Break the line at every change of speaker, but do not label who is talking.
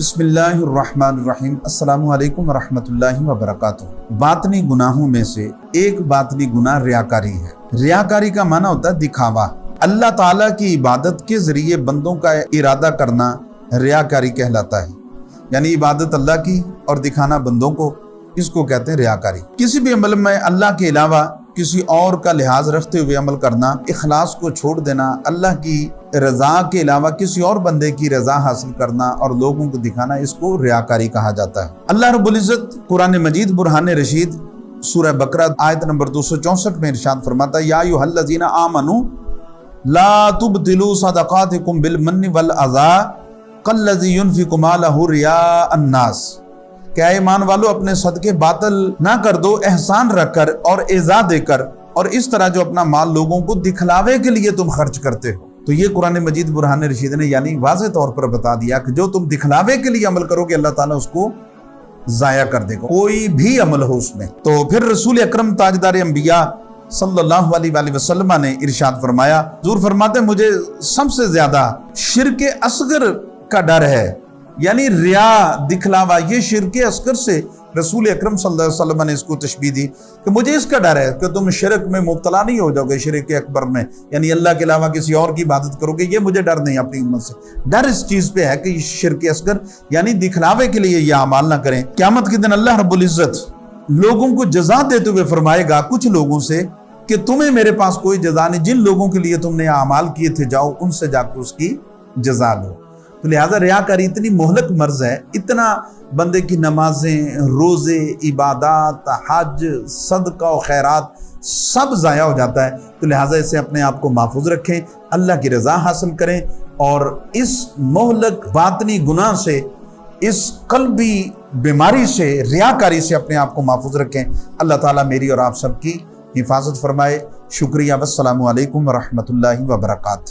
بسم اللہ الرحمن الرحیم۔ السلام علیکم ورحمۃ اللہ وبرکاتہ۔ باطنی گناہوں میں سے ایک باطنی گناہ ریاکاری ہے۔ ریاکاری کا معنی ہوتا ہے دکھاوا۔ اللہ تعالیٰ کی عبادت کے ذریعے بندوں کا ارادہ کرنا ریاکاری کہلاتا ہے، یعنی عبادت اللہ کی اور دکھانا بندوں کو، اس کو کہتے ہیں ریاکاری۔ کسی بھی عمل میں اللہ کے علاوہ کسی اور کا لحاظ رکھتے ہوئے عمل کرنا، اخلاص کو چھوڑ دینا، اللہ کی رضا کے علاوہ کسی اور بندے کی رضا حاصل کرنا اور لوگوں کو دکھانا، اس کو ریاکاری کہا جاتا ہے۔ اللہ رب العزت قرآن مجید برہان رشید سورہ بقرہ آیت نمبر 264 میں ارشاد فرماتا ہے، یا ایھا الذین آمنوا لا تبطلوا صدقاتکم بالمن والاذی کالذی ينفق مالہ رئاء الناس، کہ اے ایمان والو اپنے صدقے باطل نہ کر دو احسان رکھ کر اور ایذا دے کر، اور اس طرح جو اپنا مال لوگوں کو دکھلاوے کے لیے تم خرچ کرتے ہو۔ تو یہ قرآن مجید برہان رشید نے یعنی واضح طور پر بتا دیا کہ جو تم دکھلاوے کے لیے عمل کرو گے اللہ تعالیٰ اس کو ضائع کر دے گا، کوئی بھی عمل ہو اس میں۔ تو پھر رسول اکرم تاجدار انبیاء صلی اللہ علیہ وآلہ وسلم نے ارشاد فرمایا، حضور فرماتے ہیں مجھے سب سے زیادہ شرک اصغر کا ڈر ہے، یعنی ریا دکھلاوا، یہ شرک اصغر سے رسول اکرم صلی اللہ علیہ وسلم نے اس کو تشبیہ دی کہ مجھے اس کا ڈر ہے کہ تم شرک میں مبتلا نہیں ہو جاؤ گے، شرک اکبر میں، یعنی اللہ کے علاوہ کسی اور کی عبادت کرو گے، یہ مجھے ڈر نہیں اپنی امت سے۔ ڈر اس چیز پہ ہے کہ شرک اصغر یعنی دکھلاوے کے لیے یہ اعمال نہ کریں۔ قیامت کے دن اللہ رب العزت لوگوں کو جزا دیتے ہوئے فرمائے گا کچھ لوگوں سے کہ تمہیں میرے پاس کوئی جزا نہیں، جن لوگوں کے لیے تم نے اعمال کیے تھے جاؤ ان سے جا کر اس کی جزا لو۔ تو لہٰذا ریاکاری اتنی مہلک مرض ہے، اتنا بندے کی نمازیں، روزے، عبادات، حج، صدقہ و خیرات سب ضائع ہو جاتا ہے۔ تو لہٰذا اسے اپنے آپ کو محفوظ رکھیں، اللہ کی رضا حاصل کریں، اور اس مہلک باطنی گناہ سے، اس قلبی بیماری سے، ریاکاری سے اپنے آپ کو محفوظ رکھیں۔ اللہ تعالیٰ میری اور آپ سب کی حفاظت فرمائے۔ شکریہ، والسلام علیکم ورحمۃ اللہ وبرکاتہ۔